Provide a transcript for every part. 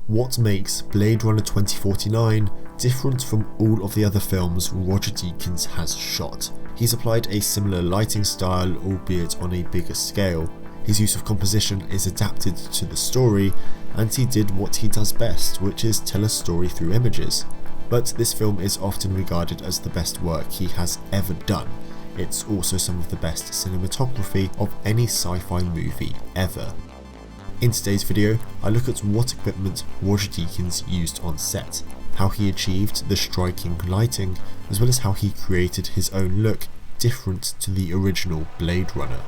What makes Blade Runner 2049 different from all of the other films Roger Deakins has shot? He's applied a similar lighting style, albeit on a bigger scale. His use of composition is adapted to the story, and he did what he does best, which is tell a story through images. But this film is often regarded as the best work he has ever done. It's also some of the best cinematography of any sci-fi movie ever. In today's video, I look at what equipment Roger Deakins used on set, how he achieved the striking lighting, as well as how he created his own look different to the original Blade Runner.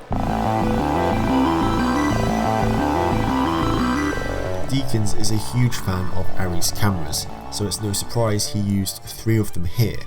Deakins is a huge fan of Arri's cameras, so it's no surprise he used 3 of them here: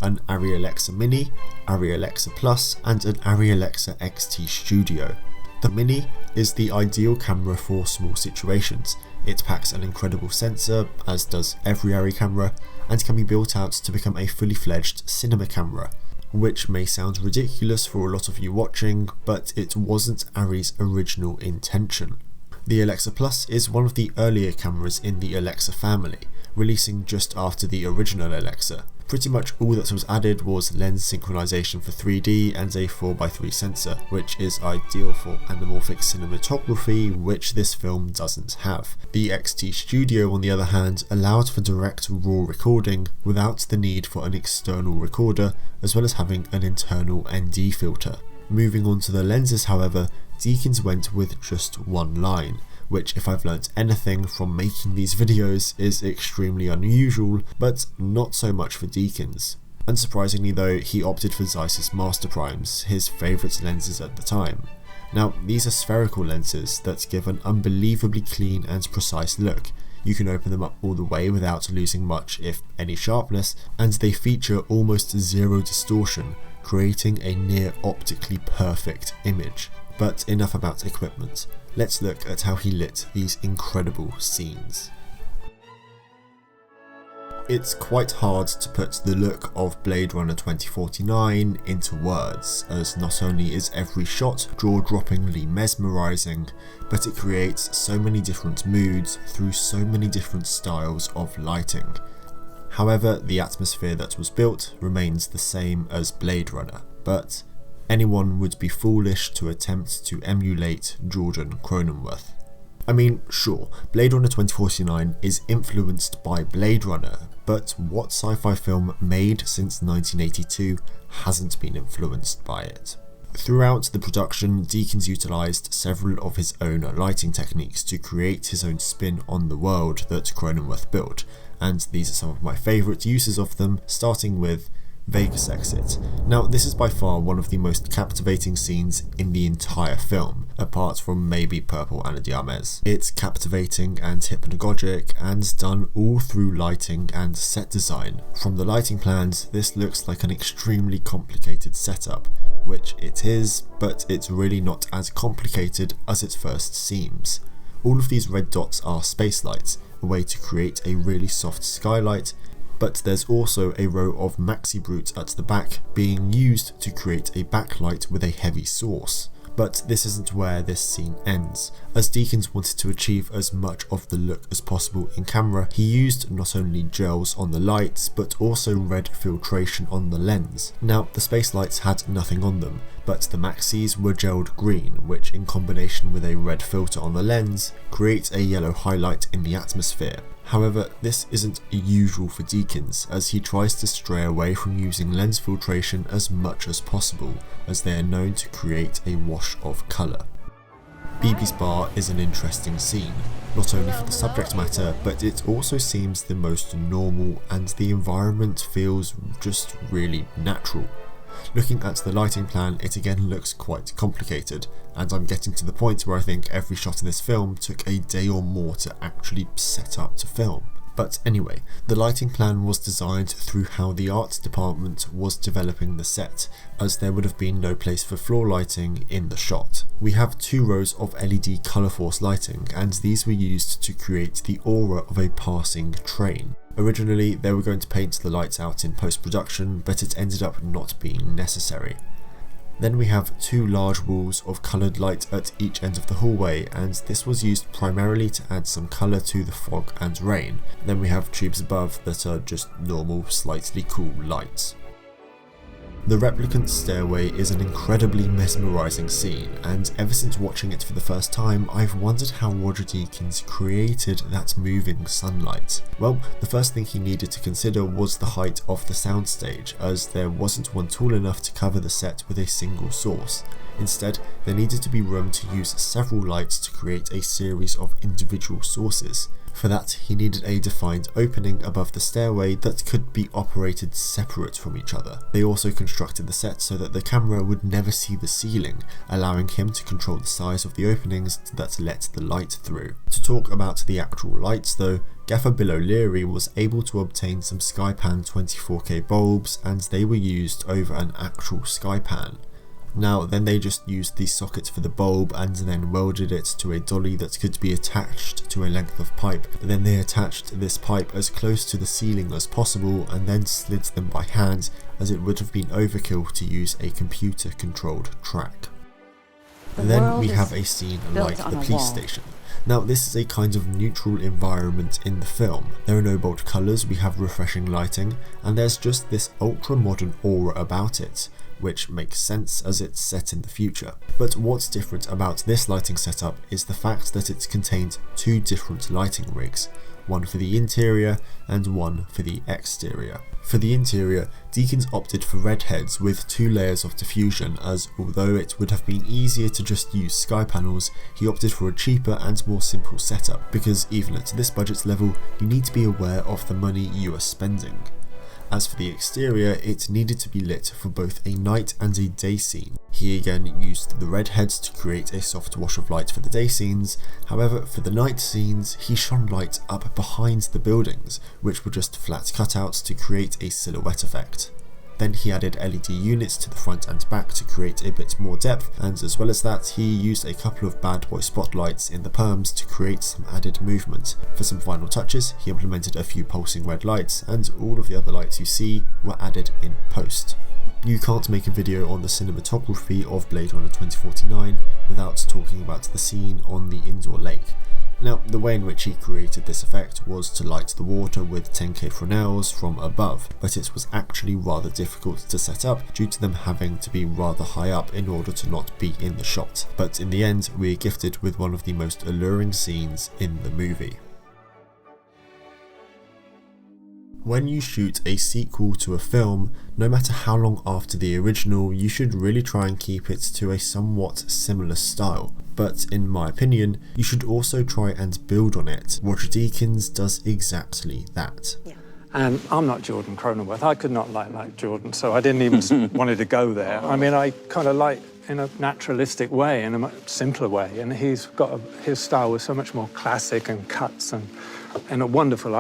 an Arri Alexa Mini, Arri Alexa Plus, and an Arri Alexa XT Studio. The Mini is the ideal camera for small situations. It packs an incredible sensor, as does every Arri camera, and can be built out to become a fully fledged cinema camera, which may sound ridiculous for a lot of you watching, but it wasn't Arri's original intention. The Alexa Plus is one of the earlier cameras in the Alexa family, releasing just after the original Alexa. Pretty much all that was added was lens synchronization for 3D and a 4x3 sensor, which is ideal for anamorphic cinematography, which this film doesn't have. The XT Studio, on the other hand, allowed for direct raw recording without the need for an external recorder, as well as having an internal ND filter. Moving on to the lenses, however, Deakins went with just one line, which, if I've learnt anything from making these videos, is extremely unusual, but not so much for Deakins. Unsurprisingly though, he opted for Zeiss's Master Primes, his favourite lenses at the time. Now, these are spherical lenses that give an unbelievably clean and precise look. You can open them up all the way without losing much, if any, sharpness, and they feature almost zero distortion, creating a near optically perfect image. But enough about equipment. Let's look at how he lit these incredible scenes. It's quite hard to put the look of Blade Runner 2049 into words, as not only is every shot jaw-droppingly mesmerizing, but it creates so many different moods through so many different styles of lighting. However, the atmosphere that was built remains the same as Blade Runner, but anyone would be foolish to attempt to emulate Jordan Cronenworth. I mean, sure, Blade Runner 2049 is influenced by Blade Runner, but what sci-fi film made since 1982 hasn't been influenced by it? Throughout the production, Deakins utilised several of his own lighting techniques to create his own spin on the world that Cronenworth built, and these are some of my favourite uses of them, starting with Vegas exit. Now, this is by far one of the most captivating scenes in the entire film, apart from maybe Purple Ana de Armas. It's captivating and hypnagogic, and done all through lighting and set design. From the lighting plans, this looks like an extremely complicated setup, which it is, but it's really not as complicated as it first seems. All of these red dots are space lights, a way to create a really soft skylight, but there's also a row of maxi brutes at the back being used to create a backlight with a heavy source. But this isn't where this scene ends. As Deakins wanted to achieve as much of the look as possible in camera, he used not only gels on the lights, but also red filtration on the lens. Now, the space lights had nothing on them, but the maxis were gelled green, which in combination with a red filter on the lens, creates a yellow highlight in the atmosphere. However, this isn't usual for Deakins, as he tries to stray away from using lens filtration as much as possible, as they are known to create a wash of colour. BB's bar is an interesting scene, not only for the subject matter, but it also seems the most normal, and the environment feels just really natural. Looking at the lighting plan, it again looks quite complicated, and I'm getting to the point where I think every shot in this film took a day or more to actually set up to film. But anyway, the lighting plan was designed through how the arts department was developing the set, as there would have been no place for floor lighting in the shot. We have 2 rows of LED colour force lighting, and these were used to create the aura of a passing train. Originally, they were going to paint the lights out in post-production, but it ended up not being necessary. Then we have 2 large walls of coloured light at each end of the hallway, and this was used primarily to add some colour to the fog and rain. Then we have tubes above that are just normal, slightly cool lights. The replicant's stairway is an incredibly mesmerising scene, and ever since watching it for the first time, I've wondered how Roger Deakins created that moving sunlight. Well, the first thing he needed to consider was the height of the soundstage, as there wasn't one tall enough to cover the set with a single source. Instead, there needed to be room to use several lights to create a series of individual sources. For that, he needed a defined opening above the stairway that could be operated separate from each other. They also constructed the set so that the camera would never see the ceiling, allowing him to control the size of the openings that let the light through. To talk about the actual lights though, Gaffer Bill O'Leary was able to obtain some Skypan 24K bulbs, and they were used over an actual Skypan. Now then they just used the socket for the bulb and then welded it to a dolly that could be attached to a length of pipe. Then they attached this pipe as close to the ceiling as possible and then slid them by hand, as it would have been overkill to use a computer controlled track. Then we have a scene like the police station. Now this is a kind of neutral environment in the film. There are no bold colours, we have refreshing lighting, and there's just this ultra modern aura about it, which makes sense as it's set in the future. But what's different about this lighting setup is the fact that it contains 2 different lighting rigs, one for the interior and one for the exterior. For the interior, Deakins opted for red heads with 2 layers of diffusion, as although it would have been easier to just use sky panels, he opted for a cheaper and more simple setup, because even at this budget level, you need to be aware of the money you are spending. As for the exterior, it needed to be lit for both a night and a day scene. He again used the red heads to create a soft wash of light for the day scenes. However, for the night scenes, he shone light up behind the buildings, which were just flat cutouts to create a silhouette effect. Then he added LED units to the front and back to create a bit more depth, and as well as that, he used a couple of bad boy spotlights in the perms to create some added movement. For some final touches, he implemented a few pulsing red lights, and all of the other lights you see were added in post. You can't make a video on the cinematography of Blade Runner 2049 without talking about the scene on the indoor lake. Now, the way in which he created this effect was to light the water with 10K Fresnels from above, but it was actually rather difficult to set up due to them having to be rather high up in order to not be in the shot. But in the end, we are gifted with one of the most alluring scenes in the movie. When you shoot a sequel to a film, no matter how long after the original, you should really try and keep it to a somewhat similar style. But in my opinion, you should also try and build on it. Roger Deakins does exactly that. Yeah. And I'm not Jordan Cronenworth. I could not like Jordan, so I didn't even wanted to go there. I mean, I kind of like in a naturalistic way, in a much simpler way, and his style was so much more classic and cuts and a wonderful.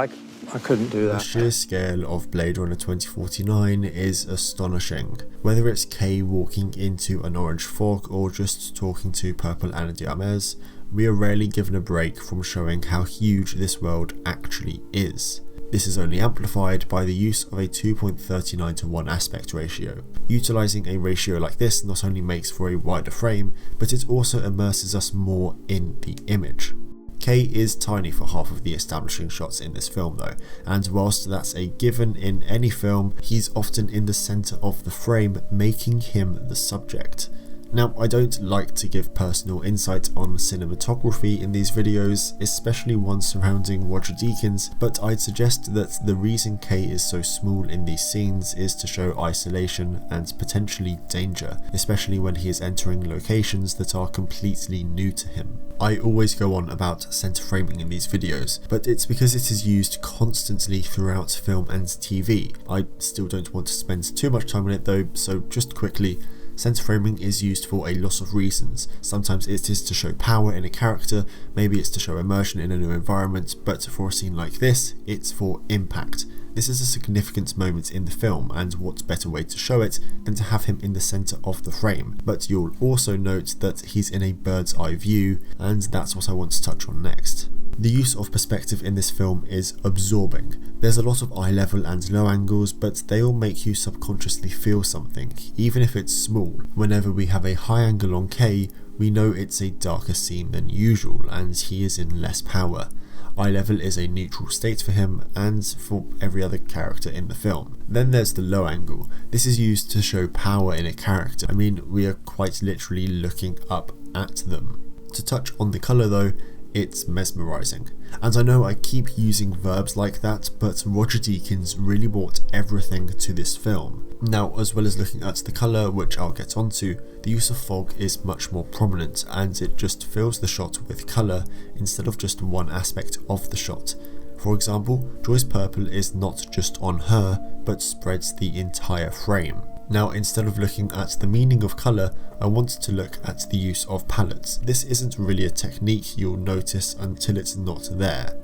I couldn't do that. The sheer scale of Blade Runner 2049 is astonishing. Whether it's Kay walking into an orange fog or just talking to purple Ana de Armas, we are rarely given a break from showing how huge this world actually is. This is only amplified by the use of a 2.39:1 aspect ratio. Utilising a ratio like this not only makes for a wider frame, but it also immerses us more in the image. Kay is tiny for half of the establishing shots in this film though, and whilst that's a given in any film, he's often in the centre of the frame, making him the subject. Now, I don't like to give personal insight on cinematography in these videos, especially ones surrounding Roger Deakins, but I'd suggest that the reason Kay is so small in these scenes is to show isolation and potentially danger, especially when he is entering locations that are completely new to him. I always go on about centre framing in these videos, but it's because it is used constantly throughout film and TV. I still don't want to spend too much time on it though, so just quickly, centre framing is used for a lot of reasons. Sometimes it is to show power in a character, maybe it's to show immersion in a new environment, but for a scene like this, it's for impact. This is a significant moment in the film, and what better way to show it than to have him in the centre of the frame. But you'll also note that he's in a bird's eye view, and that's what I want to touch on next. The use of perspective in this film is absorbing. There's a lot of eye level and low angles, but they all make you subconsciously feel something, even if it's small. Whenever we have a high angle on K, we know it's a darker scene than usual, and he is in less power. Eye level is a neutral state for him and for every other character in the film. Then there's the low angle. This is used to show power in a character. I mean, we are quite literally looking up at them. To touch on the colour though, it's mesmerizing. And I know I keep using verbs like that, but Roger Deakins really brought everything to this film. Now, as well as looking at the colour, which I'll get onto, the use of fog is much more prominent, and it just fills the shot with colour instead of just one aspect of the shot. For example, Joy's purple is not just on her, but spreads the entire frame. Now, instead of looking at the meaning of colour, I want to look at the use of palettes. This isn't really a technique you'll notice until it's not there,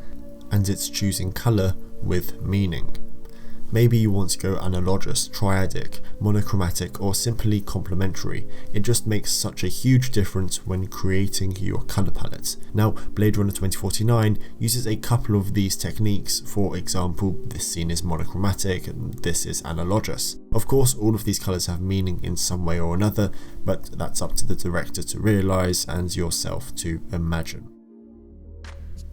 and it's choosing colour with meaning. Maybe you want to go analogous, triadic, monochromatic, or simply complementary. It just makes such a huge difference when creating your colour palette. Now, Blade Runner 2049 uses a couple of these techniques. For example, this scene is monochromatic and this is analogous. Of course, all of these colours have meaning in some way or another, but that's up to the director to realise and yourself to imagine.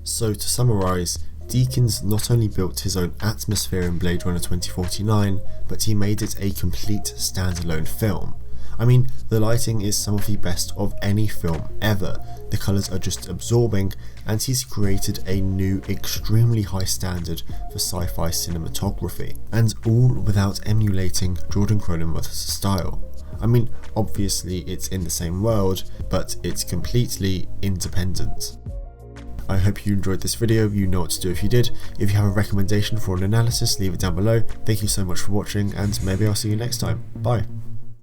So to summarise, Deakins not only built his own atmosphere in Blade Runner 2049, but he made it a complete standalone film. I mean, the lighting is some of the best of any film ever, the colours are just absorbing, and he's created a new extremely high standard for sci-fi cinematography, and all without emulating Jordan Cronenweth's style. I mean, obviously it's in the same world, but it's completely independent. I hope you enjoyed this video. You know what to do if you did. If you have a recommendation for an analysis, leave it down below. Thank you so much for watching, and maybe I'll see you next time. Bye.